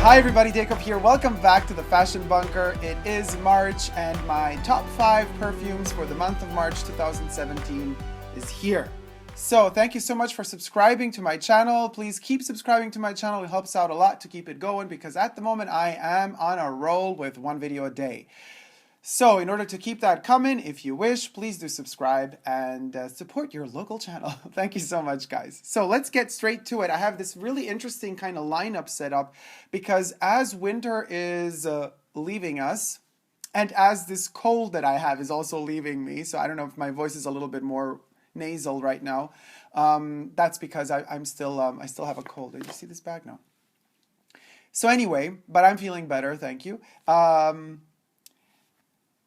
Hi everybody, Dacob here. Welcome back to the Fashion Bunker. It is March and my top 5 perfumes for the month of March 2017 is here. So thank you so much for subscribing to my channel. Please keep subscribing to my channel. It helps out a lot to keep it going because at the moment I am on a roll with one video a day. So in order to keep that coming, if you wish, please do subscribe and support your local channel. Thank you so much, guys. So let's get straight to it. I have this really interesting kind of lineup set up because as winter is leaving us, and as this cold that I have is also leaving me, so I don't know if my voice is a little bit more nasal right now. That's because I still have a cold. Did you see this bag? No. So anyway, but I'm feeling better. Thank you.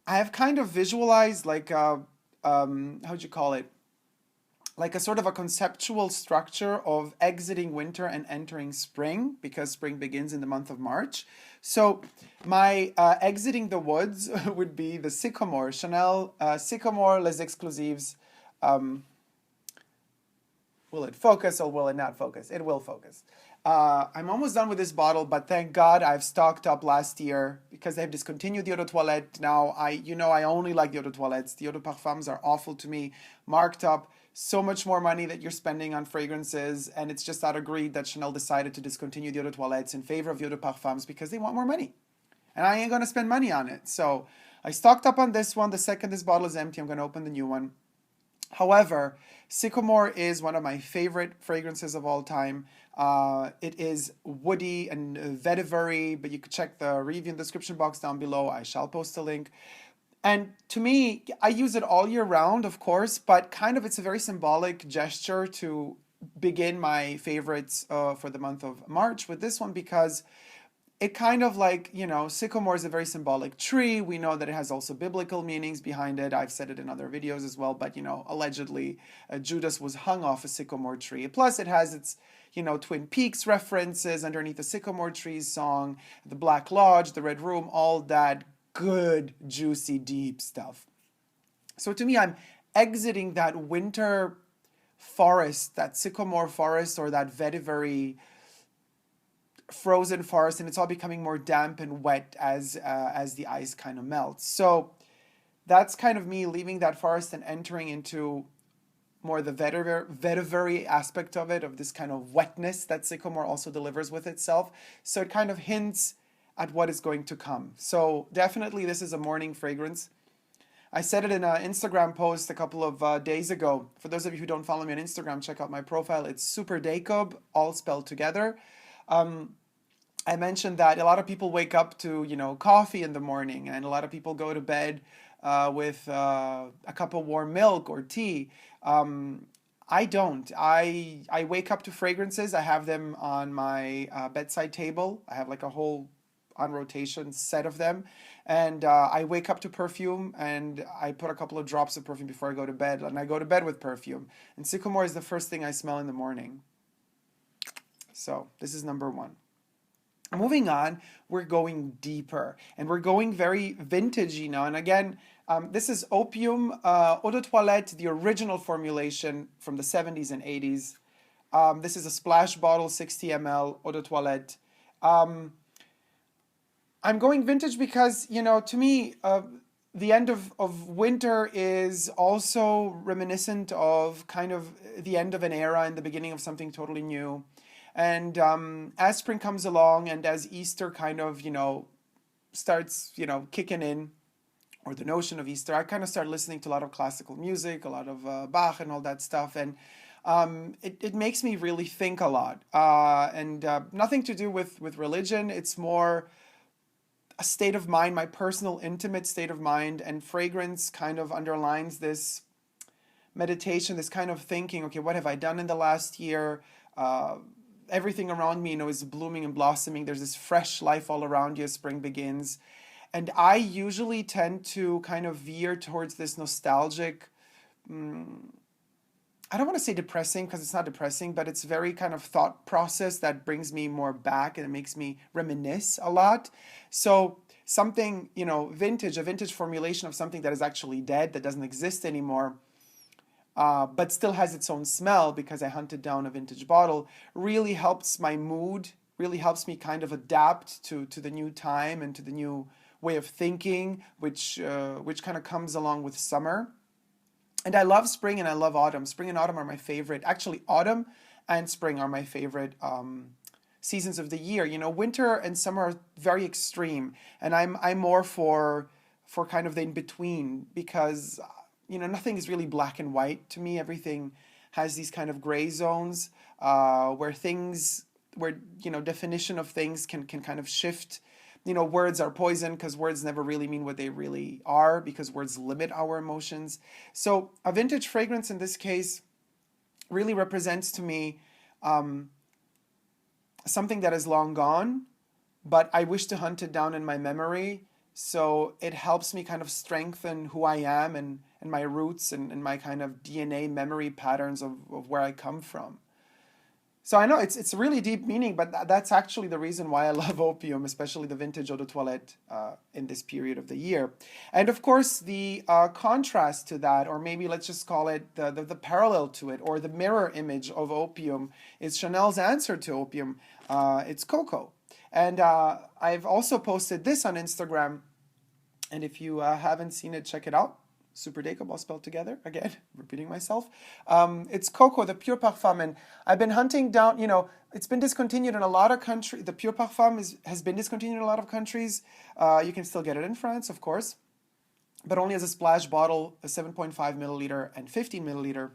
I have kind of visualized like how'd you call it? Like a sort of a conceptual structure of exiting winter and entering spring because spring begins in the month of March. So my exiting the woods would be the Sycamore, Chanel Sycamore Les Exclusives. Will it focus or will it not focus? It will focus. I'm almost done with this bottle, but thank God I've stocked up last year because they've discontinued the eau de toilette. Now, I only like the eau de toilettes. The eau de parfums are awful to me, marked up, so much more money that you're spending on fragrances, and it's just out of greed that Chanel decided to discontinue the eau de toilettes in favor of the eau de parfums because they want more money. And I ain't going to spend money on it. So I stocked up on this one. The second this bottle is empty, I'm going to open the new one. However, Sycamore is one of my favorite fragrances of all time. It is woody and vetivery, but you can check the review in the description box down below. I shall post a link. And to me, I use it all year round, of course, but kind of it's a very symbolic gesture to begin my favorites for the month of March with this one because it kind of like, sycamore is a very symbolic tree. We know that it has also biblical meanings behind it. I've said it in other videos as well, but, allegedly Judas was hung off a sycamore tree. Plus it has its, Twin Peaks references underneath the Sycamore Trees song, the Black Lodge, the Red Room, all that good, juicy, deep stuff. So to me, I'm exiting that winter forest, that sycamore forest or that vetivery frozen forest, and it's all becoming more damp and wet as the ice kind of melts. So that's kind of me leaving that forest and entering into more the vetivery aspect of it, of this kind of wetness that sycamore also delivers with itself. So it kind of hints at what is going to come. So definitely this is a morning fragrance. I said it in an Instagram post a couple of days ago. For those of you who don't follow me on Instagram, check out my profile. It's Super Dacob, all spelled together. I mentioned that a lot of people wake up to, coffee in the morning, and a lot of people go to bed with a cup of warm milk or tea. I don't. I wake up to fragrances. I have them on my bedside table. I have like a whole on rotation set of them. And I wake up to perfume, and I put a couple of drops of perfume before I go to bed. And I go to bed with perfume. And Sycamore is the first thing I smell in the morning. So this is number 1. Moving on, we're going deeper, and we're going very vintagey now. And again, this is Opium Eau de Toilette, the original formulation from the 70s and 80s. This is a splash bottle, 60 ml Eau de Toilette. I'm going vintage because, to me, the end of winter is also reminiscent of kind of the end of an era and the beginning of something totally new. And as spring comes along and as Easter kind of, starts, kicking in, or the notion of Easter, I kind of start listening to a lot of classical music, a lot of Bach and all that stuff. And it makes me really think a lot. And nothing to do with religion. It's more a state of mind, my personal, intimate state of mind. And fragrance kind of underlines this meditation, this kind of thinking, okay, what have I done in the last year? Everything around me, is blooming and blossoming. There's this fresh life all around you as spring begins. And I usually tend to kind of veer towards this nostalgic, I don't want to say depressing because it's not depressing, but it's very kind of thought process that brings me more back and it makes me reminisce a lot. So something, vintage, a vintage formulation of something that is actually dead, that doesn't exist anymore, but still has its own smell because I hunted down a vintage bottle, really helps my mood really helps me kind of adapt to the new time and to the new way of thinking, which kind of comes along with summer. And I love spring and I love autumn. Spring and autumn are my favorite. Actually, autumn and spring are my favorite seasons of the year. You know, winter and summer are very extreme, and I'm more for kind of the in between, because you know, nothing is really black and white to me. Everything has these kind of gray zones where you know, definition of things can kind of shift. You know, words are poison because words never really mean what they really are, because words limit our emotions. So a vintage fragrance in this case really represents to me something that is long gone, but I wish to hunt it down in my memory. So it helps me kind of strengthen who I am and my roots and my kind of DNA memory patterns of where I come from. So I know it's a really deep meaning, but that's actually the reason why I love opium, especially the vintage eau de toilette in this period of the year. And of course, the contrast to that, or maybe let's just call it the parallel to it, or the mirror image of opium, is Chanel's answer to opium. It's Coco. And I've also posted this on Instagram. And if you haven't seen it, check it out. Super Dacob, all spelled together. Again, repeating myself. It's Coco, the Pure Parfum. And I've been hunting down, you know, it's been discontinued in a lot of countries. The Pure Parfum has been discontinued in a lot of countries. You can still get it in France, of course, but only as a splash bottle, a 7.5 milliliter and 15 milliliter.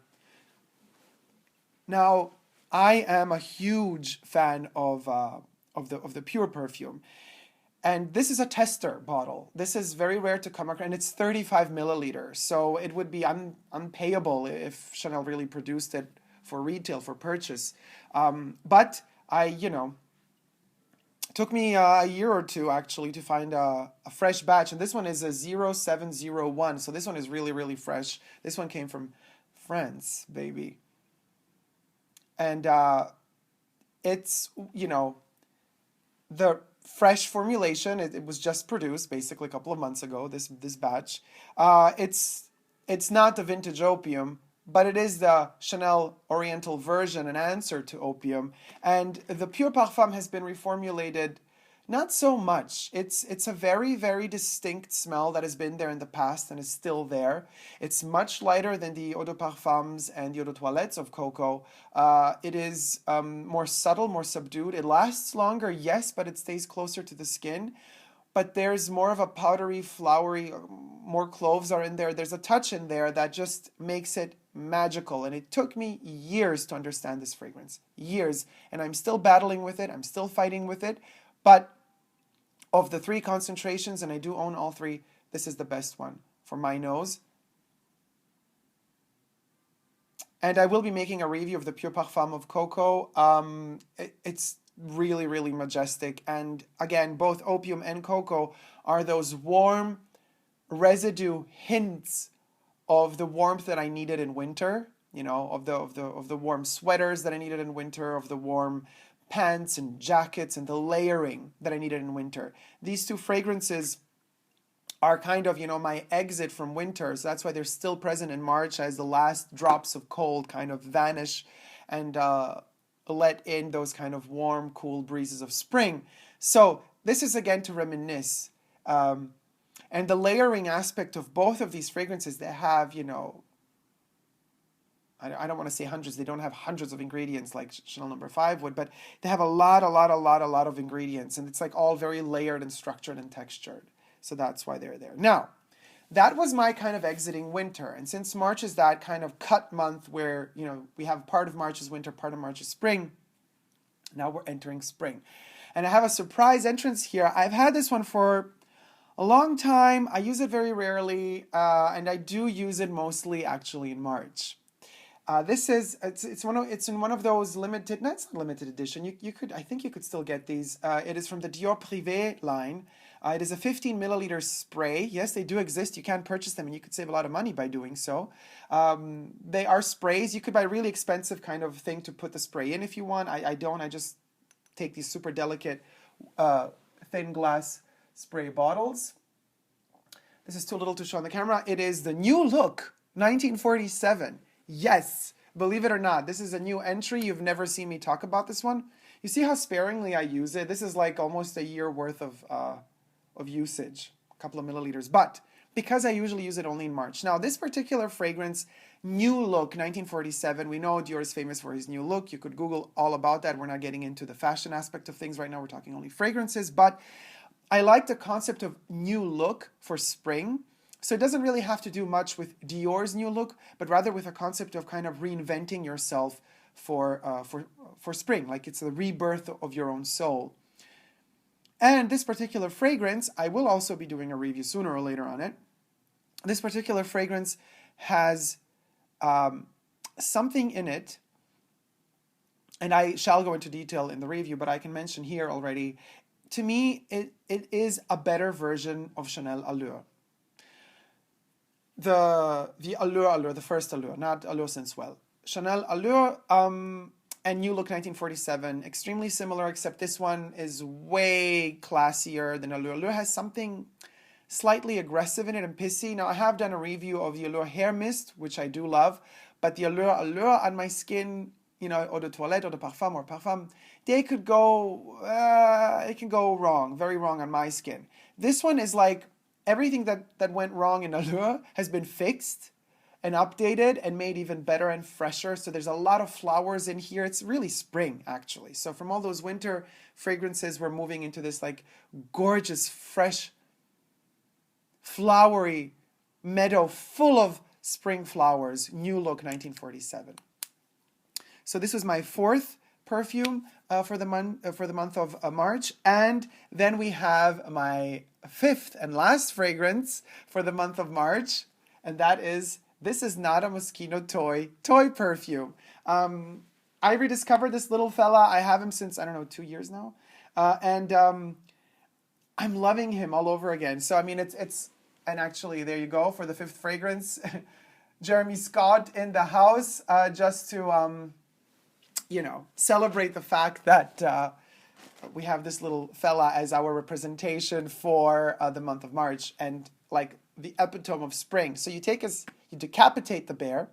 Now, I am a huge fan of the Pure perfume. And this is a tester bottle. This is very rare to come across, and it's 35 milliliters. So it would be unpayable if Chanel really produced it for retail, for purchase. But you know, it took me a year or two actually to find a fresh batch. And this one is a 0701. So this one is really, really fresh. This one came from France, baby. And it's, you know, the fresh formulation. It was just produced basically a couple of months ago, this batch. It's not the vintage opium, but it is the Chanel Oriental version, an answer to opium. And the Pure Parfum has been reformulated. Not so much. It's a very, very distinct smell that has been there in the past and is still there. It's much lighter than the eau de parfums and the eau de toilettes of Coco. It is more subtle, more subdued. It lasts longer, yes, but it stays closer to the skin. But there's more of a powdery, flowery, more cloves are in there. There's a touch in there that just makes it magical. And it took me years to understand this fragrance. Years. And I'm still battling with it. I'm still fighting with it. But of the three concentrations, and I do own all three, this is the best one for my nose. And I will be making a review of the Pure Parfum of Coco. It's really, really majestic. And again, both opium and Coco are those warm residue hints of the warmth that I needed in winter. You know, of the warm sweaters that I needed in winter, of the warm pants and jackets and the layering that I needed in winter. These two fragrances are kind of, you know, my exit from winter. So that's why they're still present in March as the last drops of cold kind of vanish and let in those kind of warm, cool breezes of spring. So this is again to reminisce. And the layering aspect of both of these fragrances, they have, you know, I don't want to say hundreds. They don't have hundreds of ingredients like Chanel No. 5 would, but they have a lot of ingredients. And it's like all very layered and structured and textured. So that's why they're there. Now, that was my kind of exiting winter. And since March is that kind of cut month where, you know, we have part of March is winter, part of March is spring. Now we're entering spring. And I have a surprise entrance here. I've had this one for a long time. I use it very rarely. And I do use it mostly actually in March. This is it's in one of those limited, no, it's not limited edition. I think you could still get these. It is from the Dior Privé line. It is a 15 milliliter spray. Yes, they do exist. You can purchase them, and you could save a lot of money by doing so. They are sprays. You could buy a really expensive kind of thing to put the spray in if you want. I don't. I just take these super delicate thin glass spray bottles. This is too little to show on the camera. It is the new look 1947. Yes, Believe it or not, this is a new entry. You've never seen me talk about this one. You see how sparingly I use it? This is like almost a year worth of usage, a couple of milliliters. But because I usually use it only in March. Now, this particular fragrance, New Look 1947, we know Dior is famous for his new look. You could Google all about that. We're not getting into the fashion aspect of things right now. We're talking only fragrances. But I like the concept of new look for spring. So it doesn't really have to do much with Dior's new look, but rather with a concept of kind of reinventing yourself for spring, like it's the rebirth of your own soul. And this particular fragrance, I will also be doing a review sooner or later on it. This particular fragrance has something in it, and I shall go into detail in the review, but I can mention here already. To me, it is a better version of Chanel Allure. The Allure, the first Allure, not Allure Sensuelle. Chanel Allure and New Look 1947, extremely similar, except this one is way classier than Allure. Allure has something slightly aggressive in it and pissy. Now, I have done a review of the Allure Hair Mist, which I do love, but the Allure on my skin, you know, eau de toilette, eau de parfum, or parfum, they could go, it can go wrong, very wrong on my skin. This one is like everything that went wrong in Allure has been fixed and updated and made even better and fresher. So there's a lot of flowers in here. It's really spring, actually. So from all those winter fragrances, we're moving into this like gorgeous, fresh, flowery meadow full of spring flowers. New Look 1947. So this was my fourth perfume for the month of March, and then we have my fifth and last fragrance for the month of March, and that is, this is not a Moschino toy perfume. I rediscovered this little fella. I have him since, I don't know, 2 years now, and I'm loving him all over again. So I mean, it's and actually there you go for the fifth fragrance. Jeremy Scott in the house, just to you know, celebrate the fact that we have this little fella as our representation for the month of March and like the epitome of spring. So you decapitate the bear,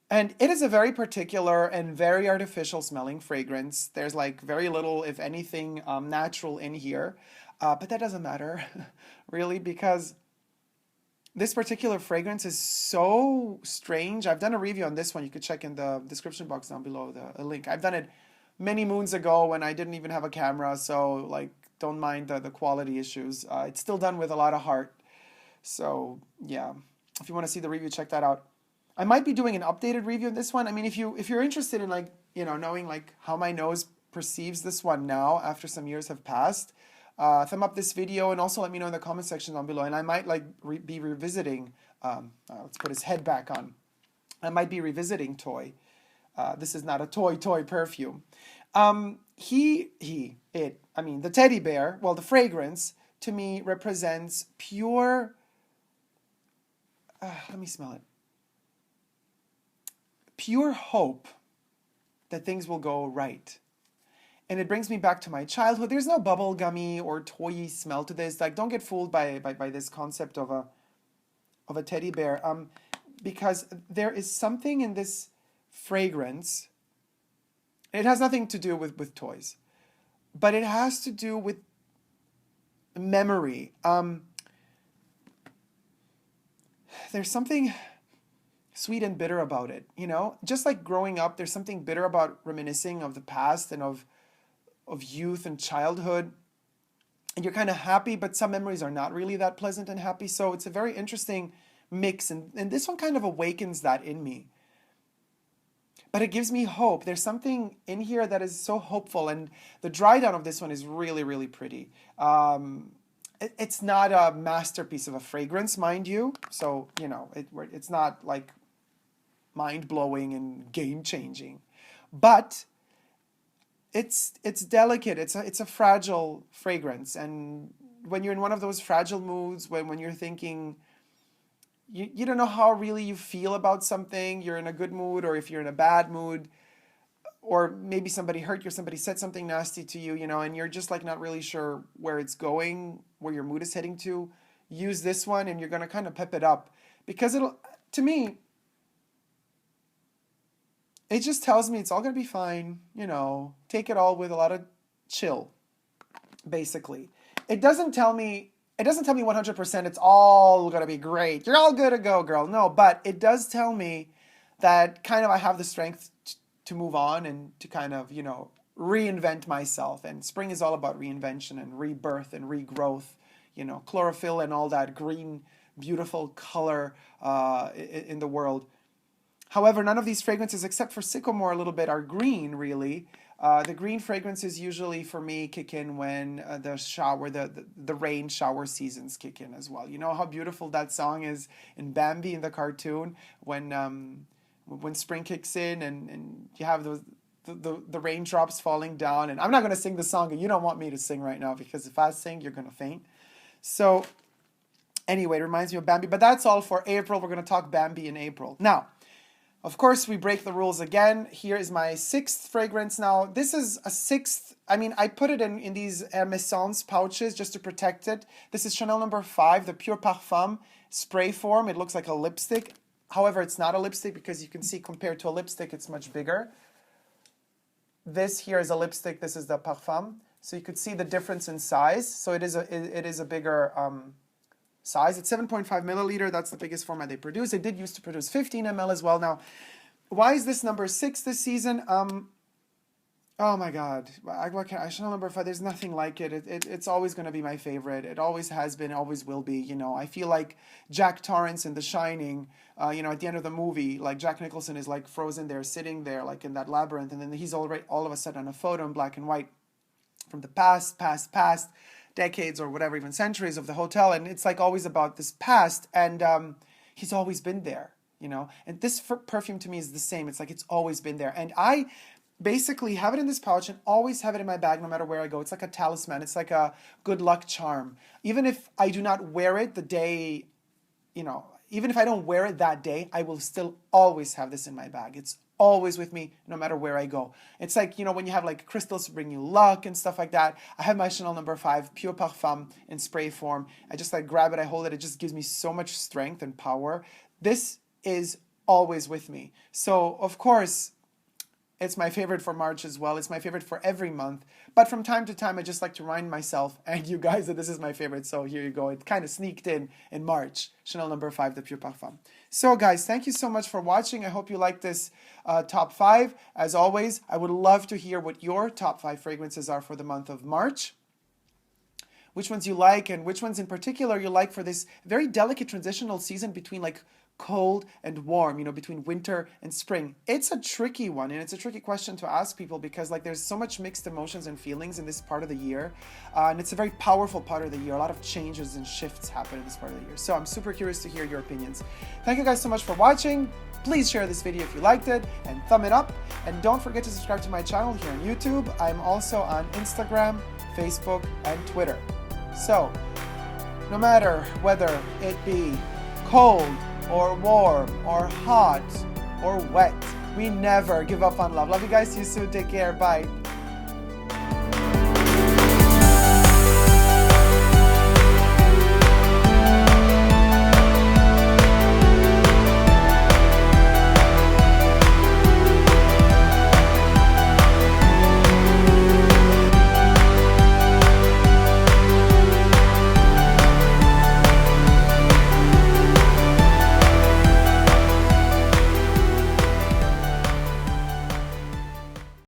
and it is a very particular and very artificial smelling fragrance. There's like very little, if anything, natural in here, but that doesn't matter really, because this particular fragrance is so strange. I've done a review on this one. You could check in the description box down below the link. I've done it many moons ago when I didn't even have a camera, so like don't mind the quality issues. It's still done with a lot of heart. So yeah, if you want to see the review, check that out. I might be doing an updated review of this one. I mean, if you're interested in like, you know, knowing like how my nose perceives this one now after some years have passed, thumb up this video and also let me know in the comment section down below. And I might like be revisiting, let's put his head back on. I might be revisiting Toy. This is not a toy perfume. I mean, the teddy bear, well, the fragrance to me represents pure, let me smell it. Pure hope that things will go right. And it brings me back to my childhood. There's no bubblegummy or toy smell to this. Like, don't get fooled by this concept of a teddy bear. Because there is something in this fragrance. It has nothing to do with toys, but it has to do with memory. There's something sweet and bitter about it, you know? Just like growing up, there's something bitter about reminiscing of the past and of youth and childhood. And you're kind of happy, but some memories are not really that pleasant and happy. So it's a very interesting mix. And this one kind of awakens that in me. But it gives me hope. There's something in here that is so hopeful. And the dry down of this one is really, really pretty. It's not a masterpiece of a fragrance, mind you. So, you know, it's not like mind-blowing and game-changing. But it's delicate. It's a fragile fragrance. And when you're in one of those fragile moods, when you're thinking, you don't know how really you feel about something, you're in a good mood, or if you're in a bad mood, or maybe somebody hurt you, or somebody said something nasty to you, you know, and you're just like not really sure where it's going, where your mood is heading to, use this one and you're going to kind of pep it up. Because to me, it just tells me it's all going to be fine. You know, take it all with a lot of chill, basically. It doesn't tell me 100% it's all going to be great. You're all good to go, girl. No, but it does tell me that kind of I have the strength to move on and to kind of, you know, reinvent myself. And spring is all about reinvention and rebirth and regrowth, you know, chlorophyll and all that green, beautiful color in the world. However, none of these fragrances, except for Sycamore a little bit, are green, really. The green fragrances usually, for me, kick in when the rain shower seasons kick in as well. You know how beautiful that song is in Bambi, in the cartoon, when spring kicks in and you have the raindrops falling down. And I'm not going to sing the song, and you don't want me to sing right now, because if I sing, you're going to faint. So anyway, it reminds me of Bambi. But that's all for April. We're going to talk Bambi in April. Now, of course, we break the rules again. Here is my 6th fragrance. Now, this is a 6th. I mean, I put it in these Hermescence pouches just to protect it. This is Chanel No. 5, the Pure Parfum spray form. It looks like a lipstick. However, it's not a lipstick, because you can see compared to a lipstick, it's much bigger. This here is a lipstick. This is the Parfum. So you could see the difference in size. So it is a bigger size. It's 7.5 milliliter. That's the biggest format they produce. They did used to produce 15 ml as well. Now, why is this number 6 this season? Oh my God, Chanel No. 5. There's nothing like it. It's always going to be my favorite. It always has been, always will be. You know, I feel like Jack Torrance in The Shining. You know, at the end of the movie, like Jack Nicholson is like frozen there, sitting there, like in that labyrinth, and then he's already all of a sudden on a photo in black and white from the past decades or whatever, even centuries of the hotel, and it's like always about this past, and he's always been there, you know. And this perfume to me is the same. It's like it's always been there, and I basically have it in this pouch and always have it in my bag no matter where I go. It's like a talisman. It's like a good luck charm. Even if I do not wear it the day, you know, even if I don't wear it that day, I will still always have this in my bag. It's always with me no matter where I go. It's like, you know, when you have like crystals to bring you luck and stuff like that. I have my Chanel No. 5 Pure Parfum in spray form. I just like grab it, I hold it. It just gives me so much strength and power. This is always with me. So, of course, it's my favorite for March as well. It's my favorite for every month. But from time to time, I just like to remind myself and you guys that this is my favorite. So here you go. It kind of sneaked in March. Chanel No. 5, the Pure Parfum. So guys, thank you so much for watching. I hope you like this top 5. As always, I would love to hear what your top 5 fragrances are for the month of March. Which ones you like and which ones in particular you like for this very delicate transitional season between like cold and warm, you know, between winter and spring. It's a tricky one, and it's a tricky question to ask people because like there's so much mixed emotions and feelings in this part of the year, and it's a very powerful part of the year. A lot of changes and shifts happen in this part of the year. So I'm super curious to hear your opinions. Thank you guys so much for watching. Please share this video if you liked it and thumb it up. And don't forget to subscribe to my channel here on YouTube. I'm also on Instagram, Facebook, and Twitter. So no matter whether it be cold or warm, or hot, or wet, we never give up on love. Love you guys. See you soon. Take care. Bye.